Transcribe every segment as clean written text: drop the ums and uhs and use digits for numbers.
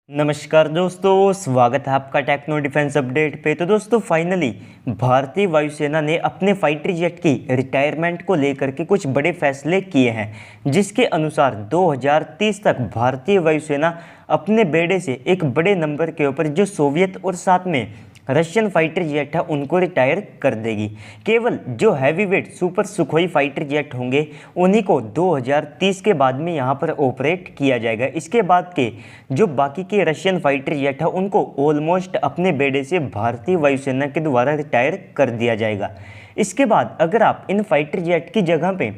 नमस्कार दोस्तों, स्वागत है आपका टेक्नो डिफेंस अपडेट पे। तो दोस्तों फाइनली भारतीय वायुसेना ने अपने फाइटर जेट की रिटायरमेंट को लेकर के कुछ बड़े फैसले किए हैं, जिसके अनुसार 2030 तक भारतीय वायुसेना अपने बेड़े से एक बड़े नंबर के ऊपर जो सोवियत और साथ में रशियन फाइटर जेट है उनको रिटायर कर देगी। केवल जो heavy weight super Sukhoi fighter jet होंगे उन्हीं को 2030 के बाद में यहाँ पर ऑपरेट किया जाएगा। इसके बाद के जो बाकी के रशियन फाइटर जेट है उनको ऑलमोस्ट अपने बेड़े से भारतीय वायुसेना के द्वारा रिटायर कर दिया जाएगा। इसके बाद अगर आप इन फाइटर जेट की जगह पे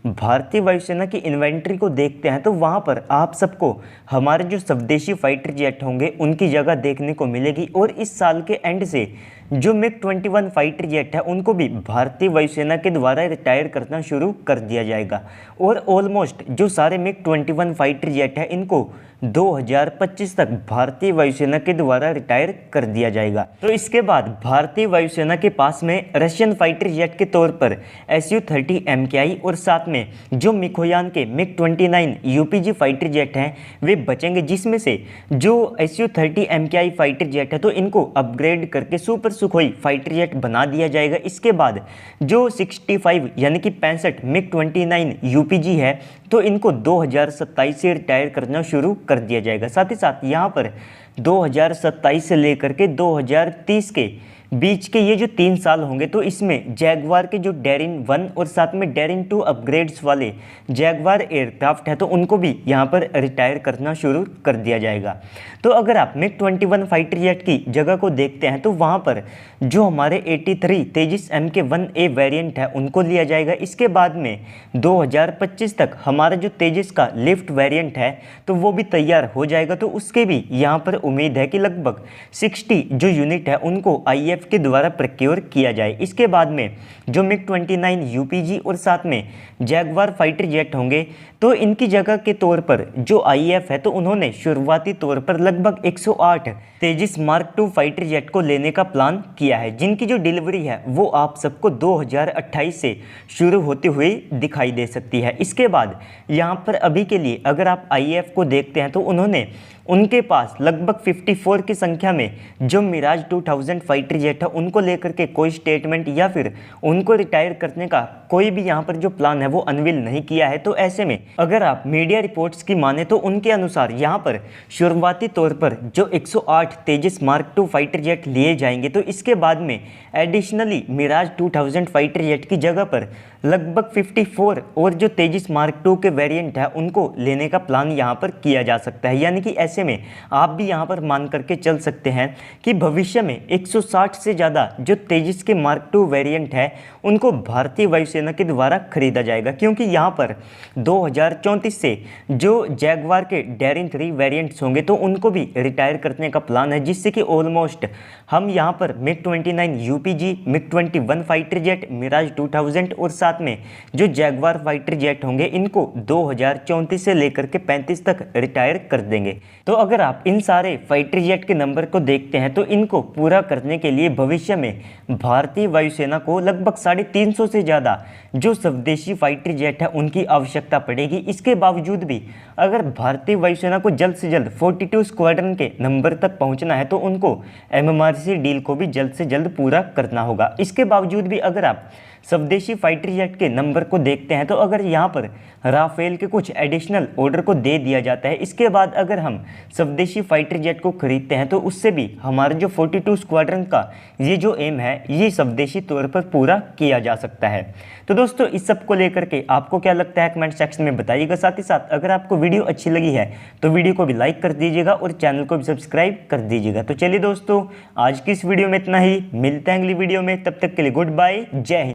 भारतीय वायुसेना की इन्वेंट्री को देखते हैं तो वहाँ पर आप सबको हमारे जो स्वदेशी फाइटर जेट होंगे उनकी जगह देखने को मिलेगी। और इस साल के एंड से जो मिग-21 फाइटर जेट है उनको भी भारतीय वायुसेना के द्वारा रिटायर करना शुरू कर दिया जाएगा। और ऑलमोस्ट जो सारे मिग-21 फाइटर जेट है इनको 2025 तक भारतीय वायुसेना के द्वारा रिटायर कर दिया जाएगा। तो इसके बाद भारतीय वायुसेना के पास में रशियन फाइटर जेट के तौर पर Su-30 MKI और साथ में जो मिखोयान के मिग-29 UPG फाइटर जेट हैं वे बचेंगे, जिसमें से जो Su-30 MKI फाइटर जेट है तो इनको अपग्रेड करके सुपर सुखोई फाइटर जेट बना दिया जाएगा। इसके बाद जो 65 यानी कि 65 मिग-29 UPG है तो इनको 2027 से रिटायर करना शुरू कर दिया जाएगा। साथ ही साथ यहाँ पर 2027 से लेकर के 2030 के बीच के ये जो 3 साल होंगे तो इसमें जैगवार के जो डेरिन 1 और साथ में डेरिन 2 अपग्रेड्स वाले जैगवार एयरक्राफ्ट है तो उनको भी यहाँ पर रिटायर करना शुरू कर दिया जाएगा। तो अगर आप मिग-21 फाइटर जेट की जगह को देखते हैं तो वहाँ पर जो हमारे 83 तेजस Mk-1A वेरिएंट है उनको लिया जाएगा। इसके बाद में 2025 तक हमारा जो तेजस का लिफ्ट वेरिएंट है तो वो भी तैयार हो जाएगा। तो उसके भी यहाँ पर उम्मीद है कि लगभग 60 जो यूनिट है उनको IAF के द्वारा प्रोक्योर किया जाए। इसके बाद में जो मिग-29 UPG और साथ में जैगवार फाइटर जेट होंगे तो इनकी जगह के तौर पर जो IAF है तो उन्होंने शुरुआती तौर पर लगभग 108 तेजस मार्क 2 फाइटर जेट को लेने का प्लान किया है, जिनकी जो डिलीवरी है वो आप सबको 2028 से शुरू होती हुई दिखाई दे सकती है। इसके बाद यहाँ पर अभी के लिए अगर आप IAF को देखते हैं तो उन्होंने उनके पास लगभग 54 की संख्या में जो मिराज 2000 फाइटर जेट है उनको लेकर के कोई स्टेटमेंट या फिर उनको रिटायर करने का कोई भी यहाँ पर जो प्लान है वो अनवील नहीं किया है। तो ऐसे में अगर आप मीडिया रिपोर्ट्स की माने तो उनके अनुसार यहाँ पर शुरुआती तौर पर जो 108 तेजस मार्क 2 फाइटर जेट लिए जाएंगे तो इसके बाद में एडिशनली मिराज 2000 फाइटर जेट की जगह पर लगभग 54 और जो तेजस मार्क 2 के वेरिएंट है उनको लेने का प्लान यहाँ पर किया जा सकता है। यानी कि ऐसे में आप भी यहाँ पर मान करके चल सकते हैं कि भविष्य में 160 से ज़्यादा जो तेजस के मार्क 2 वेरिएंट है उनको भारतीय वायुसेना के द्वारा खरीदा जाएगा, क्योंकि यहाँ पर 2034 से जो जैगवार के डेरिन 3 वेरिएंट्स होंगे तो उनको भी रिटायर करने का प्लान है, जिससे कि ऑलमोस्ट हम यहाँ पर मिग-29 UPG, मिग-21 फाइटर जेट, मिराज 2000 और साथ में जो जैगवार फाइटर जेट होंगे इनको 2034 से लेकर के 35 तक रिटायर कर देंगे। तो अगर आप इन सारे फाइटर जेट के नंबर को देखते हैं तो इनको पूरा करने के लिए भविष्य में भारतीय वायुसेना को लगभग 350 से ज़्यादा जो स्वदेशी फाइटर जेट है उनकी आवश्यकता पड़ेगी। इसके बावजूद भी अगर भारतीय वायुसेना को जल्द से जल्द 42 स्क्वाड्रन के नंबर तक पहुंचना है तो उनको MMRC डील को भी जल्द से जल्द पूरा करना होगा। इसके बावजूद भी अगर आप स्वदेशी फाइटर जेट के नंबर को देखते हैं तो अगर यहाँ पर राफेल के कुछ एडिशनल ऑर्डर को दे दिया जाता है, इसके बाद अगर हम स्वदेशी फाइटर जेट को खरीदते हैं तो उससे भी हमारा जो 42 स्क्वाड्रन का ये जो एम है ये स्वदेशी तौर पर पूरा किया जा सकता है। तो दोस्तों इस सब को लेकर के आपको क्या लगता है कमेंट सेक्शन में बताइएगा। साथ ही साथ अगर आपको वीडियो अच्छी लगी है तो वीडियो को भी लाइक कर दीजिएगा और चैनल को भी सब्सक्राइब कर दीजिएगा। तो चलिए दोस्तों आज की इस वीडियो में इतना ही, मिलते हैं अगली वीडियो में, तब तक के लिए गुड बाय, जय हिंद।